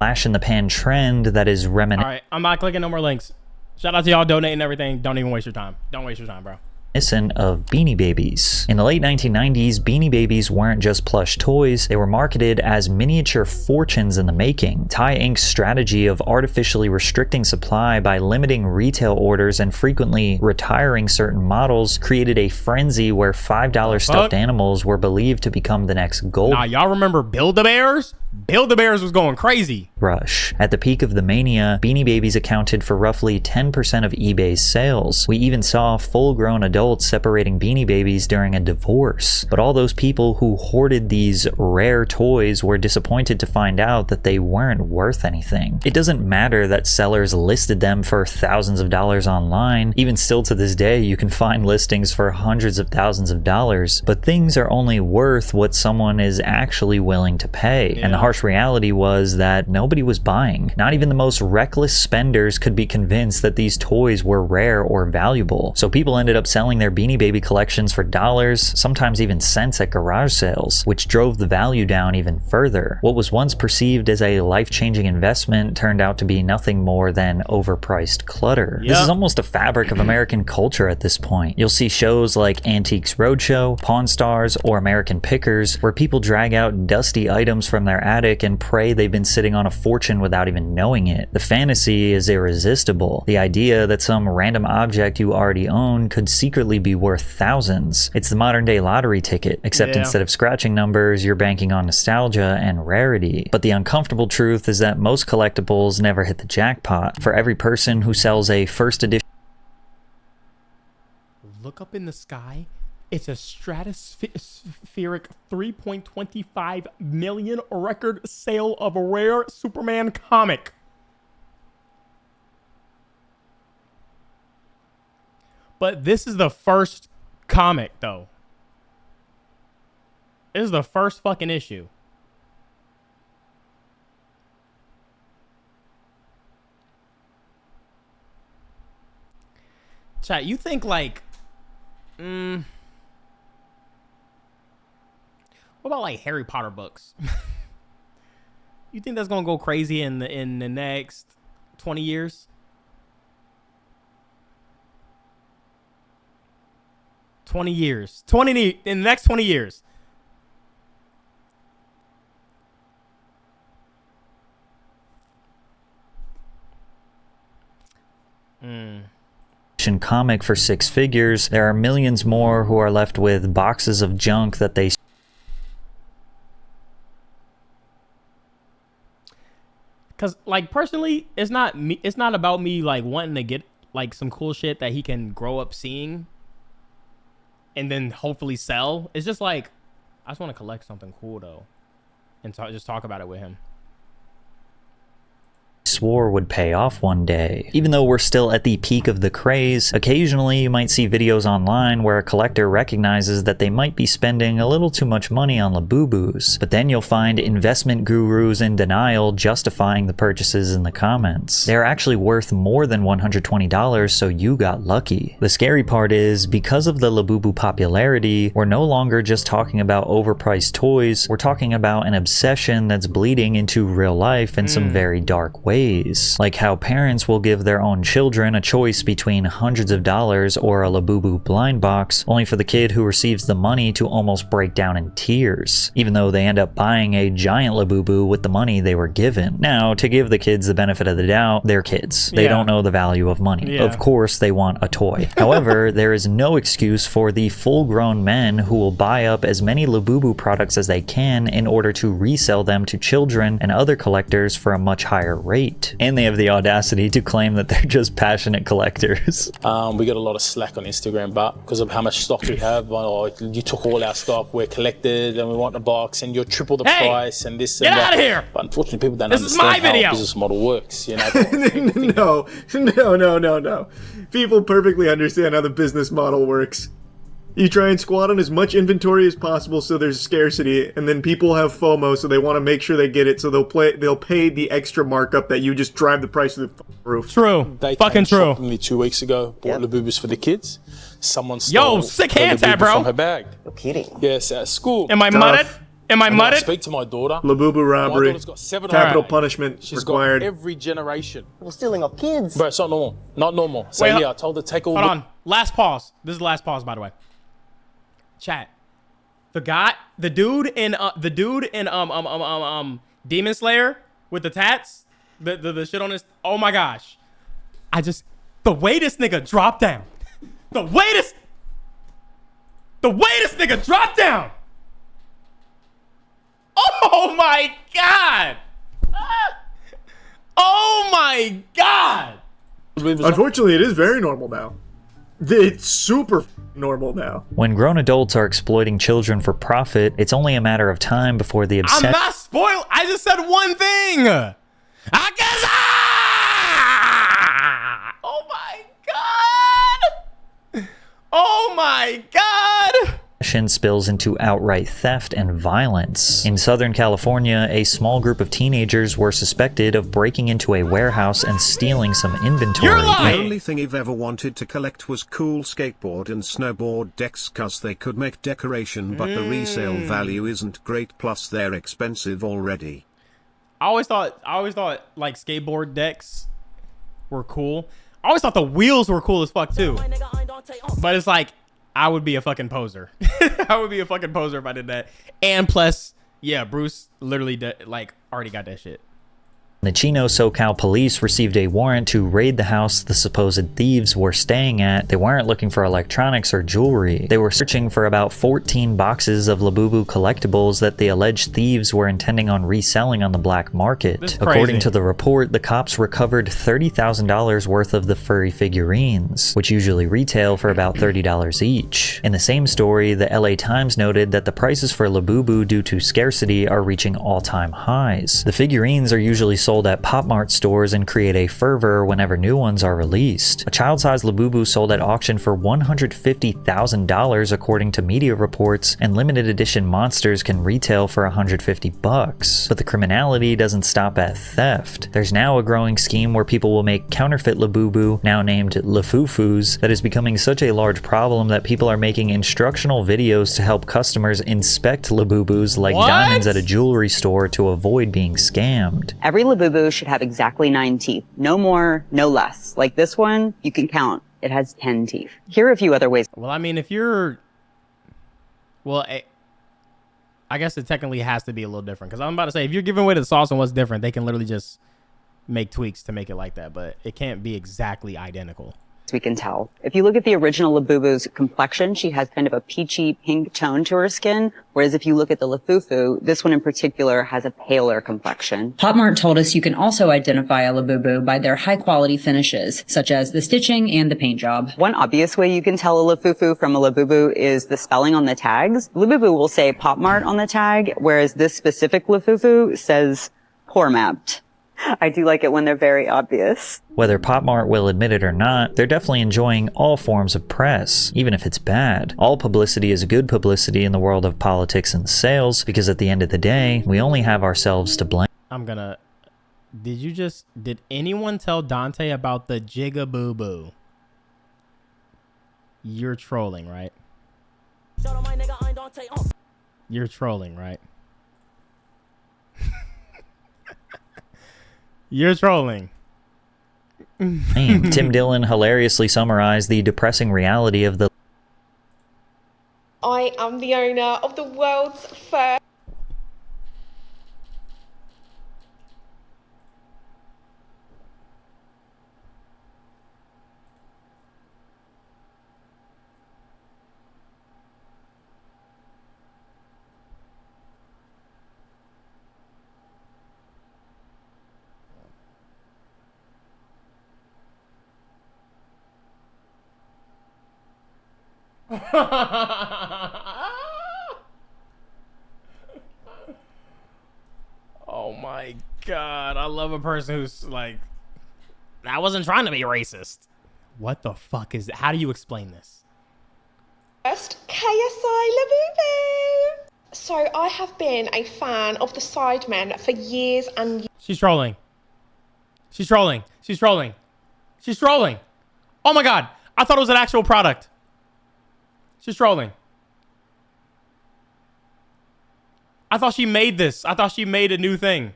flash in the pan trend that is reminiscent. All right, I'm not clicking no more links. Shout out to y'all donating everything. Don't even waste your time. Don't waste your time, bro. Of Beanie Babies. In the late 1990s, Beanie Babies weren't just plush toys, they were marketed as miniature fortunes in the making. Thai Inc.'s strategy of artificially restricting supply by limiting retail orders and frequently retiring certain models created a frenzy where $5 stuffed animals were believed to become the next gold Nah, y'all remember Build-A-Bears? Build-A-Bears was going crazy. rush. At the peak of the mania, Beanie Babies accounted for roughly 10% of eBay's sales. We even saw full-grown adults separating Beanie Babies during a divorce. But all those people who hoarded these rare toys were disappointed to find out that they weren't worth anything. It doesn't matter that sellers listed them for thousands of dollars online. Even still to this day, you can find listings for hundreds of thousands of dollars, but things are only worth what someone is actually willing to pay. And the harsh reality was that nobody was buying. Not even the most reckless spenders could be convinced that these toys were rare or valuable. So people ended up selling their Beanie Baby collections for dollars, sometimes even cents at garage sales, which drove the value down even further. What was once perceived as a life-changing investment turned out to be nothing more than overpriced clutter. This is almost a fabric of American culture at this point. You'll see shows like Antiques Roadshow, Pawn Stars, or American Pickers, where people drag out dusty items from their attic and pray they've been sitting on a fortune without even knowing it. The fantasy is irresistible. The idea that some random object you already own could secretly be worth thousands. It's the modern day lottery ticket, except instead of scratching numbers, you're banking on nostalgia and rarity. But the uncomfortable truth is that most collectibles never hit the jackpot. For every person who sells a first edition Look up in the sky It's a stratospheric 3.25 million record sale of a rare Superman comic. But this is the first comic, though. This is the first fucking issue. Chat, you think like, what about like Harry Potter books? You think that's gonna go crazy in the next 20 years? 20 years. In the next 20 years. Comic for 6 figures, there are millions more who are left with boxes of junk that they Cause like personally, it's not about me like wanting to get like some cool shit that he can grow up seeing and then hopefully sell. It's just like I just want to collect something cool though and just talk about it with him. swore would pay off one day. Even though we're still at the peak of the craze, occasionally you might see videos online where a collector recognizes that they might be spending a little too much money on Labubus, but then you'll find investment gurus in denial justifying the purchases in the comments. They're actually worth more than $120, so you got lucky. The scary part is, because of the Labubu popularity, we're no longer just talking about overpriced toys, we're talking about an obsession that's bleeding into real life in some very dark ways. Like how parents will give their own children a choice between hundreds of dollars or a Labubu blind box, only for the kid who receives the money to almost break down in tears, even though they end up buying a giant Labubu with the money they were given. Now, to give the kids the benefit of the doubt, they're kids. They don't know the value of money. Of course, they want a toy. However, there is no excuse for the full-grown men who will buy up as many Labubu products as they can in order to resell them to children and other collectors for a much higher rate. And they have the audacity to claim that they're just passionate collectors. We get a lot of slack on Instagram, but because of how much stock we have, you took all our stock, we're collected, and we want the box, and you're triple the price, and this and that. Get out of here! But unfortunately, people don't understand how a business model works. You know? No. People perfectly understand how the business model works. You try and squat on as much inventory as possible so there's scarcity, and then people have FOMO, so they want to make sure they get it, so they'll pay the extra markup that you just drive the price of the roof. True. They fucking true. Me 2 weeks ago, bought Labubus for the kids. Someone stole sick hand tap, bro. from her bag. You're kidding. Yes, at school. Am I mudded? Am I And mudded? I speak to my daughter. Labubu robbery. My daughter's got 7 Capital of them. punishment She's required. got every generation. We're stealing our kids. Bro, it's not normal. Not normal. So Wait, yeah, I told her to take all Hold on. Last pause. This is the last pause, by the way. Chat. The dude in Demon Slayer with the tats, the shit on his. Oh my gosh, the way this nigga dropped down, the way this nigga dropped down. Oh my god. Oh my god. Unfortunately, it is very normal now. It's super normal now. When grown adults are exploiting children for profit, it's only a matter of time before the obsession. I'm not spoiled. I just said one thing. I guess. Oh my god. Oh my god. Spills into outright theft and violence. In Southern California, a small group of teenagers were suspected of breaking into a warehouse and stealing some inventory. The only thing you've ever wanted to collect was cool skateboard and snowboard decks cause they could make decoration, but the resale value isn't great, plus they're expensive already. I always thought like skateboard decks were cool. I always thought the wheels were cool as fuck too. But it's like, I would be a fucking poser. I would be a fucking poser if I did that. And plus, yeah, Bruce literally already got that shit. The Chino SoCal police received a warrant to raid the house the supposed thieves were staying at. They weren't looking for electronics or jewelry. They were searching for about 14 boxes of Labubu collectibles that the alleged thieves were intending on reselling on the black market. According to the report, the cops recovered $30,000 worth of the furry figurines, which usually retail for about $30 each. In the same story, the LA Times noted that the prices for Labubu due to scarcity are reaching all-time highs. The figurines are usually sold at PopMart stores and create a fervor whenever new ones are released. A child-sized Labubu sold at auction for $150,000 according to media reports, and limited edition monsters can retail for $150. But the criminality doesn't stop at theft. There's now a growing scheme where people will make counterfeit Labubu, now named Lafufus, that is becoming such a large problem that people are making instructional videos to help customers inspect Labubus like diamonds at a jewelry store to avoid being scammed. Every Labubu should have exactly 9 teeth. No more, no less. Like this one, you can count. It has 10 teeth. Here are a few other ways. Well, I mean, if you're... Well, I guess it technically has to be a little different. Because I'm about to say, if you're giving away the sauce and what's different, they can literally just make tweaks to make it like that. But it can't be exactly identical. We can tell. If you look at the original Labubu's complexion, she has kind of a peachy pink tone to her skin, whereas if you look at the Lafufu, this one in particular has a paler complexion. PopMart told us you can also identify a Labubu by their high-quality finishes, such as the stitching and the paint job. One obvious way you can tell a Lafufu from a Labubu is the spelling on the tags. Labubu will say PopMart on the tag, whereas this specific Lafufu says poor mapped. I do like it when they're very obvious. Whether PopMart will admit it or not, they're definitely enjoying all forms of press, even if it's bad. All publicity is good publicity in the world of politics and sales, because at the end of the day, we only have ourselves to blame. Did anyone tell Dante about the Jigaboo? You're trolling, right? You're trolling, right? You're trolling. Tim Dillon hilariously summarized the depressing reality of the I am the owner of the world's first... Oh my god, I love a person who's like, I wasn't trying to be racist. What the fuck is that? How do you explain this? First, KSI Labubu. So I have been a fan of the Sidemen for years and years. She's trolling. She's trolling. She's trolling. She's trolling. Oh my god, I thought it was an actual product. She's trolling. I thought she made this. I thought she made a new thing.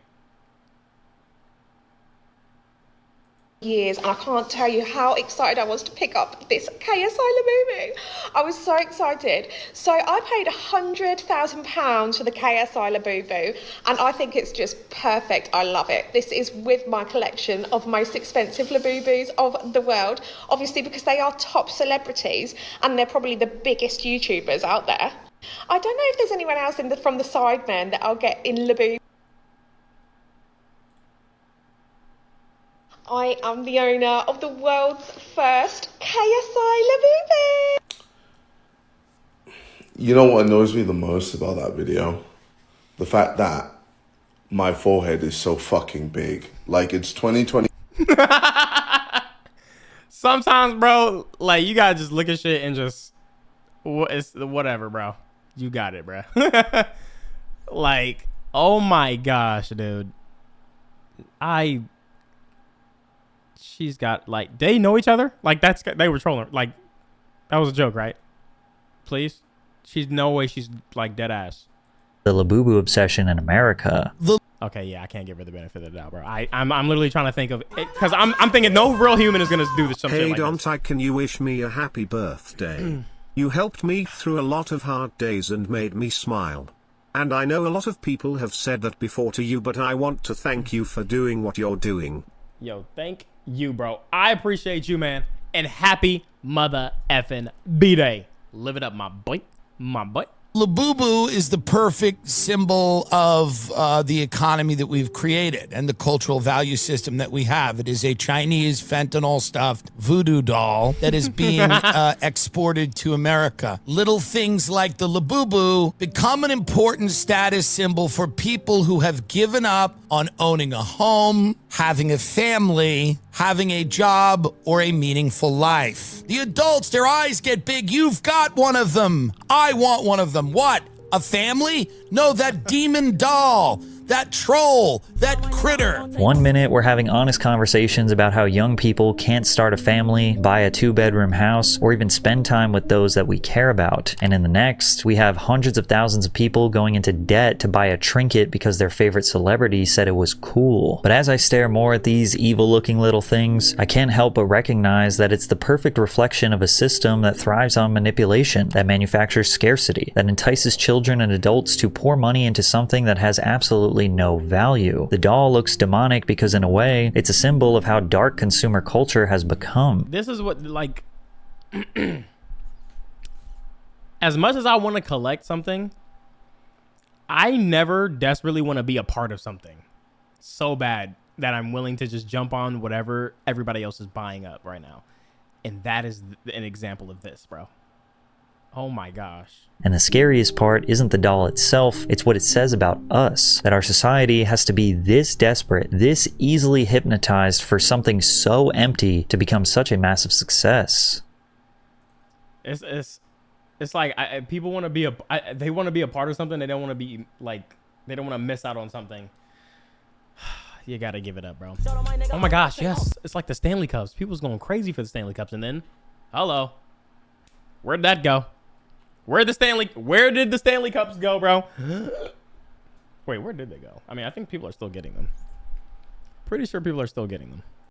Years, and I can't tell you how excited I was to pick up this KSI Labubu. I was so excited. So I paid £100,000 for the KSI Labubu, and I think it's just perfect. I love it. This is with my collection of most expensive Labubus of the world, obviously because they are top celebrities and they're probably the biggest YouTubers out there. I don't know if there's anyone else from the Sidemen that I'll get in Labubu. I am the owner of the world's first KSI Labubu. You know what annoys me the most about that video? The fact that my forehead is so fucking big. Like, it's 2020. Sometimes, bro, like, you gotta just look at shit and just, it's whatever, bro. You got it, bro. Like, oh my gosh, dude. She's got, like, they know each other? Like, they were trolling. Like, that was a joke, right? Please? She's no way she's, like, dead ass. The Labubu obsession in America. Okay, yeah, I can't give her the benefit of the doubt, bro. I'm literally trying to think of it, because I'm thinking no real human is gonna do this. Hey, like Dontai, can you wish me a happy birthday? You helped me through a lot of hard days and made me smile. And I know a lot of people have said that before to you, but I want to thank you for doing what you're doing. Yo, thank you, bro. I appreciate you, man. And happy mother effing B-Day. Live it up, my boy. My boy. Labubu is the perfect symbol of the economy that we've created and the cultural value system that we have. It is a Chinese fentanyl-stuffed voodoo doll that is being exported to America. Little things like the Labubu become an important status symbol for people who have given up on owning a home, having a family, having a job, or a meaningful life. The adults, their eyes get big. You've got one of them. I want one of them. What? A family? No, that demon doll. That troll, that critter. 1 minute, we're having honest conversations about how young people can't start a family, buy a 2-bedroom house, or even spend time with those that we care about. And in the next, we have hundreds of thousands of people going into debt to buy a trinket because their favorite celebrity said it was cool. But as I stare more at these evil-looking little things, I can't help but recognize that it's the perfect reflection of a system that thrives on manipulation, that manufactures scarcity, that entices children and adults to pour money into something that has absolutely no value. The doll looks demonic because in a way, it's a symbol of how dark consumer culture has become. This is what, like, as much as I want to collect something, I never desperately want to be a part of something so bad that I'm willing to just jump on whatever everybody else is buying up right now. And that is an example of this, bro. Oh my gosh. And the scariest part isn't the doll itself, it's what it says about us. That our society has to be this desperate, this easily hypnotized for something so empty to become such a massive success. It's like people want to be they want to be a part of something. They don't want to be like, they don't want to miss out on something. You gotta give it up, bro. Oh my gosh, yes. It's like the Stanley Cups. People's going crazy for the Stanley Cups, and then, hello. Where'd that go? Where did the Stanley Cups go, bro? Wait, where did they go? I mean, I think people are still getting them. Pretty sure people are still getting them.